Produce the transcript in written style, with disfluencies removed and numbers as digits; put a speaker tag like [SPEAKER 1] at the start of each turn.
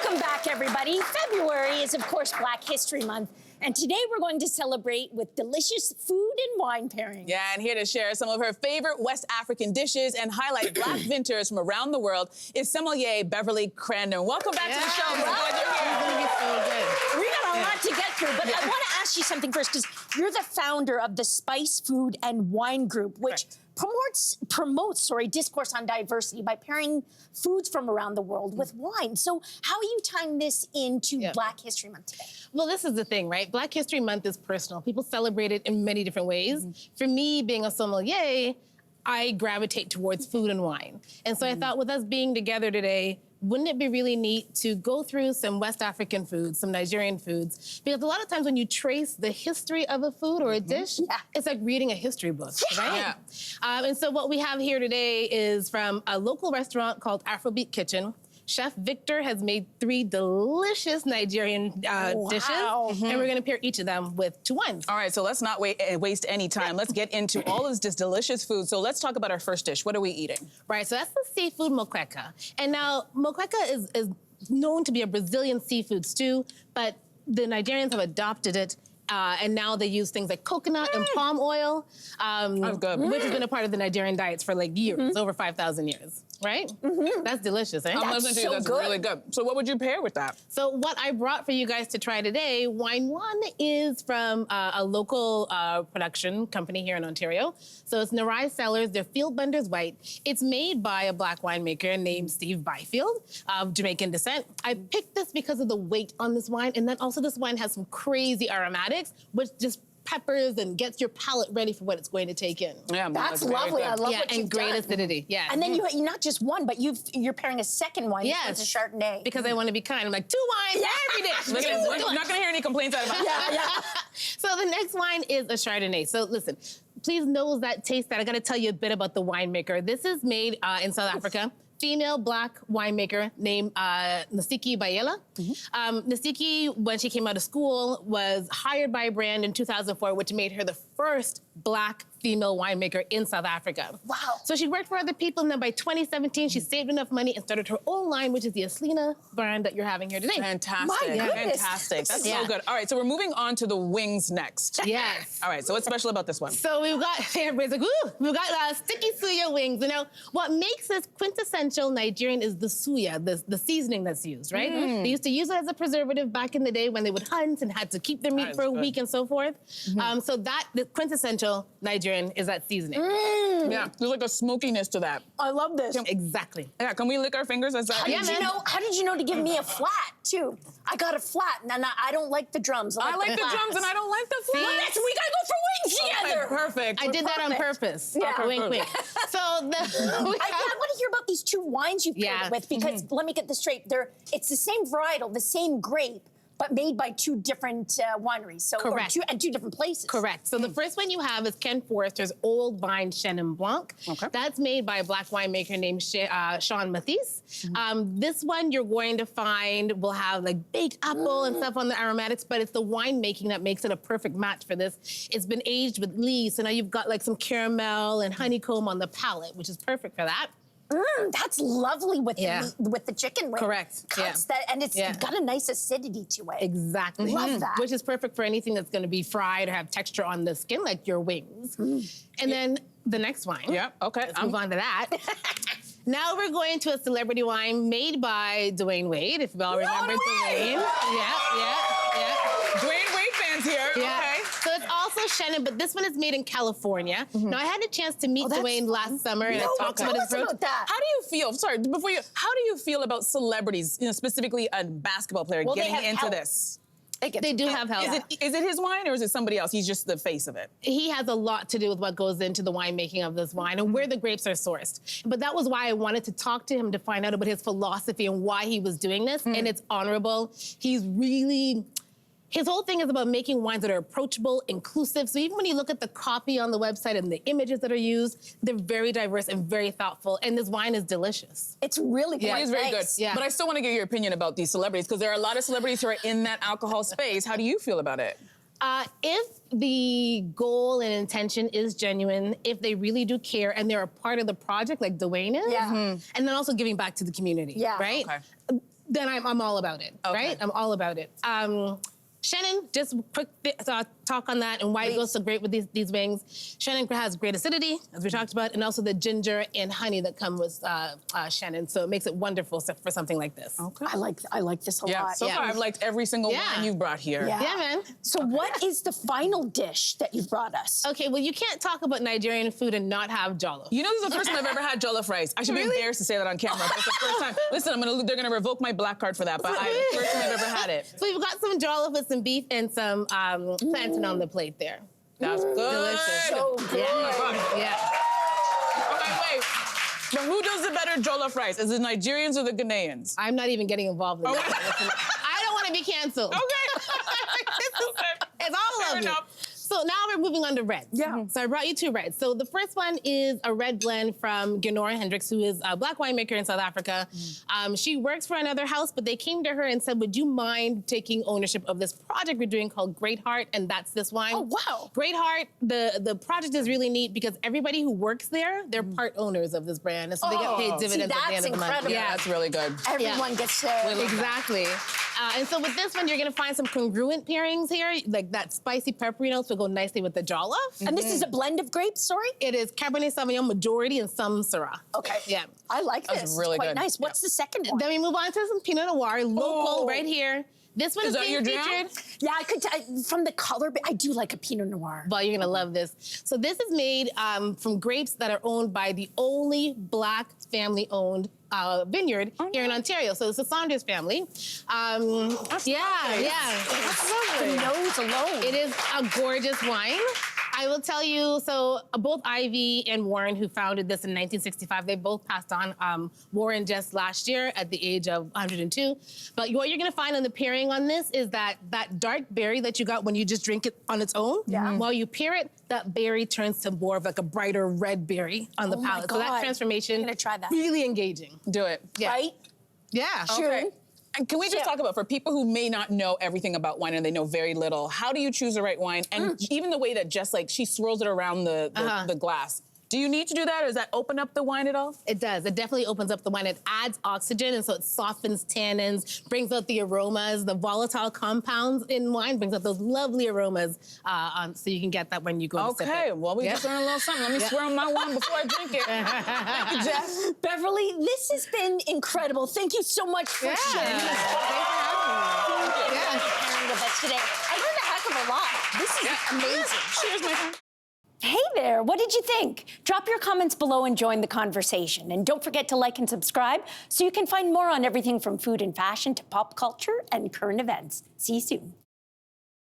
[SPEAKER 1] Welcome back, everybody. February is, of course, Black History Month. And today we're going to celebrate with delicious food and wine pairing.
[SPEAKER 2] Yeah, and here to share some of her favorite West African dishes and highlight Black vintners from around the world is Sommelier Beverly Crandon. Welcome back to the show.
[SPEAKER 1] We're glad you're here.
[SPEAKER 3] It's gonna be so good.
[SPEAKER 1] We got a lot to get through, but I want to ask you something first, because you're the founder of the Spice Food and Wine Group, which promotes discourse on diversity by pairing foods from around the world with wine. So how are you tying this into Black History Month today?
[SPEAKER 3] Well, this is the thing, right? Black History Month is personal. People celebrate it in many different ways. For me, being a sommelier, I gravitate towards food and wine. And so I thought with us being together today, wouldn't it be really neat to go through some West African foods, some Nigerian foods? Because a lot of times when you trace the history of a food or a dish, it's like reading a history book, right? Yeah. And so what we have here today is from a local restaurant called Afrobeat Kitchen. Chef Victor has made 3 delicious Nigerian dishes, and we're gonna pair each of them with 2 wines.
[SPEAKER 2] All right, so let's not waste any time. Let's get into all of this delicious food. So let's talk about our first dish. What are we eating?
[SPEAKER 3] Right, so that's the seafood moqueca. And now, moqueca is known to be a Brazilian seafood stew, but the Nigerians have adopted it. And now they use things like coconut and palm oil, which has been a part of the Nigerian diets for like years, over 5,000 years, right? That's delicious, eh?
[SPEAKER 2] I'm listening to you, that's really good. So what would you pair with that?
[SPEAKER 3] So what I brought for you guys to try today, Wine One is from a local production company here in Ontario. So it's Narai Cellars, they're Field Blenders White. It's made by a Black winemaker named Steve Byfield of Jamaican descent. I picked this because of the weight on this wine, and then also this wine has some crazy aromatics, which just peppers and gets your palate ready for what it's going to take in.
[SPEAKER 1] Yeah, that's lovely. I love what you've
[SPEAKER 3] great
[SPEAKER 1] done.
[SPEAKER 3] acidity. Yeah.
[SPEAKER 1] And then you not just one, but you're pairing a second wine.
[SPEAKER 3] Yes.
[SPEAKER 1] It's a Chardonnay.
[SPEAKER 3] Because I want to be kind. I'm like, 2 wines every day.
[SPEAKER 2] We're not gonna hear any complaints out of that.
[SPEAKER 3] So the next wine is a Chardonnay. So listen, please nose that, taste that. I gotta tell you a bit about the winemaker. This is made in South Africa. Female Black winemaker named Nasiki Bayela. Nasiki, when she came out of school, was hired by a brand in 2004, which made her the first Black female winemaker in South Africa.
[SPEAKER 1] Wow.
[SPEAKER 3] So she worked for other people, and then by 2017, she saved enough money and started her own line, which is the Aslina brand that you're having here today.
[SPEAKER 2] Fantastic.
[SPEAKER 1] My goodness.
[SPEAKER 2] Fantastic. That's so good. All right, so we're moving on to the wings next.
[SPEAKER 3] Yes.
[SPEAKER 2] All right, so what's special about this one?
[SPEAKER 3] So we've got, everybody's like, ooh, we've got sticky suya wings. You know, what makes this quintessential Nigerian is the suya, the seasoning that's used, right? They used to use it as a preservative back in the day when they would hunt and had to keep their meat for a week and so forth. So the quintessential Nigerian is that seasoning.
[SPEAKER 2] Yeah, there's like a smokiness to that.
[SPEAKER 1] I love this.
[SPEAKER 3] Exactly.
[SPEAKER 2] Yeah, can we lick our fingers as that?
[SPEAKER 1] How did you know to give me a flat, too? I got a flat, and I don't like the drums.
[SPEAKER 2] I like the drums and I don't like the flat.
[SPEAKER 1] Well, we gotta go for wings together.
[SPEAKER 2] Perfect.
[SPEAKER 3] I did that on purpose.
[SPEAKER 1] Yeah.
[SPEAKER 3] Wink, wink. So
[SPEAKER 1] I want to hear about these 2 wines you paired it with, because let me get this straight. It's the same varietal, the same grape, but made by 2 different wineries. So,
[SPEAKER 3] correct.
[SPEAKER 1] And 2 different places.
[SPEAKER 3] Correct. So the first one you have is Ken Forrester's Old Vine Chenin Blanc. Okay. That's made by a Black winemaker named Sean Matisse. This one you're going to find will have like baked apple and stuff on the aromatics, but it's the winemaking that makes it a perfect match for this. It's been aged with lees, so now you've got like some caramel and honeycomb on the palate, which is perfect for that.
[SPEAKER 1] That's lovely with the chicken wing.
[SPEAKER 3] Correct.
[SPEAKER 1] Cuts that, and it's got a nice acidity to it.
[SPEAKER 3] Exactly.
[SPEAKER 1] Love that.
[SPEAKER 3] Which is perfect for anything that's going to be fried or have texture on the skin, like your wings. And then the next wine.
[SPEAKER 2] Yeah, okay.
[SPEAKER 3] Let's move on to that. Now we're going to a celebrity wine made by Dwayne Wade, if you all remember Dwayne. Yeah.
[SPEAKER 2] Dwayne Wade fans here.
[SPEAKER 3] Yeah.
[SPEAKER 2] Okay.
[SPEAKER 3] So it's also Chenin, but this one is made in California. Now I had a chance to meet Dwayne last summer, and I talked about his approach.
[SPEAKER 2] How do you feel? Sorry, how do you feel about celebrities, specifically a basketball player getting into this?
[SPEAKER 3] They do have help.
[SPEAKER 2] Is it his wine or is it somebody else? He's just the face of it.
[SPEAKER 3] He has a lot to do with what goes into the winemaking of this wine and where the grapes are sourced. But that was why I wanted to talk to him to find out about his philosophy and why he was doing this. And it's honorable. He's really... His whole thing is about making wines that are approachable, inclusive. So even when you look at the copy on the website and the images that are used, they're very diverse and very thoughtful. And this wine is delicious.
[SPEAKER 1] It's really good.
[SPEAKER 2] Yeah, it is very good.
[SPEAKER 3] Yeah.
[SPEAKER 2] But I still want to get your opinion about these celebrities, because there are a lot of celebrities who are in that alcohol space. How do you feel about it?
[SPEAKER 3] If the goal and intention is genuine, if they really do care and they're a part of the project like Dwayne is, and then also giving back to the community, right?
[SPEAKER 1] Okay.
[SPEAKER 3] then I'm all about it,
[SPEAKER 2] Okay.
[SPEAKER 3] right? I'm all about it. Shannon, just quick talk on that and why it goes so great with these wings. Shannon has great acidity, as we talked about, and also the ginger and honey that come with Shannon. So it makes it wonderful for something like this.
[SPEAKER 2] Okay.
[SPEAKER 1] I like this a lot.
[SPEAKER 2] So far, I've liked every single wine you've brought here.
[SPEAKER 1] Yeah.
[SPEAKER 3] Yeah, man.
[SPEAKER 1] So what is the final dish that you brought us?
[SPEAKER 3] Okay, well, you can't talk about Nigerian food and not have jollof.
[SPEAKER 2] You know, this is the first time I've ever had jollof rice. I should be embarrassed to say that on camera. But it's the first time. Listen, they're gonna revoke my black card for that. But it's the first time I've ever had it.
[SPEAKER 3] So we've got some jollof with some beef and some plantain on the plate there.
[SPEAKER 2] That's good.
[SPEAKER 3] Delicious.
[SPEAKER 1] So good.
[SPEAKER 3] Yeah.
[SPEAKER 2] Okay, wait. But who does the better jollof rice? Is it Nigerians or the Ghanaians?
[SPEAKER 3] I'm not even getting involved in that. I don't want to be canceled.
[SPEAKER 2] Okay.
[SPEAKER 3] It's all
[SPEAKER 2] Fair
[SPEAKER 3] of it.
[SPEAKER 2] enough.
[SPEAKER 3] So now we're moving on to reds.
[SPEAKER 1] Yeah.
[SPEAKER 3] So I brought you two reds. So the first one is a red blend from Ginora Hendricks, who is a black winemaker in South Africa. She works for another house, but they came to her and said, would you mind taking ownership of this project we're doing called Great Heart? And that's this wine.
[SPEAKER 1] Oh, wow.
[SPEAKER 3] Great Heart, the project is really neat because everybody who works there, they're part owners of this brand. And so they get paid dividends at the end of the month.
[SPEAKER 1] incredible.
[SPEAKER 2] Yeah, that's really good.
[SPEAKER 1] Everyone gets to...
[SPEAKER 3] Exactly. And so with this one, you're gonna find some congruent pairings here, like that spicy peppery notes will go nicely with the jollof.
[SPEAKER 1] And this is a blend of grapes, sorry?
[SPEAKER 3] It is Cabernet Sauvignon majority and some Syrah.
[SPEAKER 1] Okay.
[SPEAKER 3] Yeah.
[SPEAKER 1] I like this.
[SPEAKER 2] That's really
[SPEAKER 1] it's quite
[SPEAKER 2] good.
[SPEAKER 1] nice. What's the second one?
[SPEAKER 3] Then we move on to some Pinot Noir, local
[SPEAKER 1] Oh.
[SPEAKER 3] right here. This one
[SPEAKER 2] Is
[SPEAKER 3] is
[SPEAKER 2] that
[SPEAKER 3] being
[SPEAKER 2] your jam?
[SPEAKER 3] featured.
[SPEAKER 1] Yeah, I could from the color, but I do like a Pinot Noir.
[SPEAKER 3] Well, you're gonna love this. So this is made from grapes that are owned by the only black family-owned vineyard here in Ontario. So it's the Saunders family. That's
[SPEAKER 1] The nose alone.
[SPEAKER 3] It is a gorgeous wine. I will tell you, so both Ivy and Warren, who founded this in 1965, they both passed on. Warren just last year at the age of 102. But what you're gonna find on the pairing on this is that dark berry that you got when you just drink it on its own, while you pair it, that berry turns to more of like a brighter red berry on the
[SPEAKER 1] Oh my
[SPEAKER 3] palate. So that
[SPEAKER 1] God.
[SPEAKER 3] transformation,
[SPEAKER 1] I'm gonna try that.
[SPEAKER 3] really engaging.
[SPEAKER 2] Do it.
[SPEAKER 3] Yeah.
[SPEAKER 1] Right?
[SPEAKER 3] Yeah.
[SPEAKER 2] Okay. And can we just
[SPEAKER 1] Yeah.
[SPEAKER 2] talk about, for people who may not know everything about wine and they know very little, how do you choose the right wine? And even the way that Jess, like, she swirls it around the glass. Do you need to do that, or does that open up the wine at all?
[SPEAKER 3] It does. It definitely opens up the wine. It adds oxygen, and so it softens tannins, brings out the aromas, the volatile compounds in wine, brings out those lovely aromas, so you can get that when you go to sip
[SPEAKER 2] Okay,
[SPEAKER 3] it.
[SPEAKER 2] well, we just learned a little something. Let me swirl my wine before I drink it. Thank you, Jess.
[SPEAKER 1] Beverly, this has been incredible. Thank you so much for sharing this. Sharing with us today. I learned a heck of a lot. This is amazing.
[SPEAKER 2] Cheers, my friend.
[SPEAKER 1] Hey there, what did you think? Drop your comments below and join the conversation. And don't forget to like and subscribe so you can find more on everything from food and fashion to pop culture and current events. See you soon.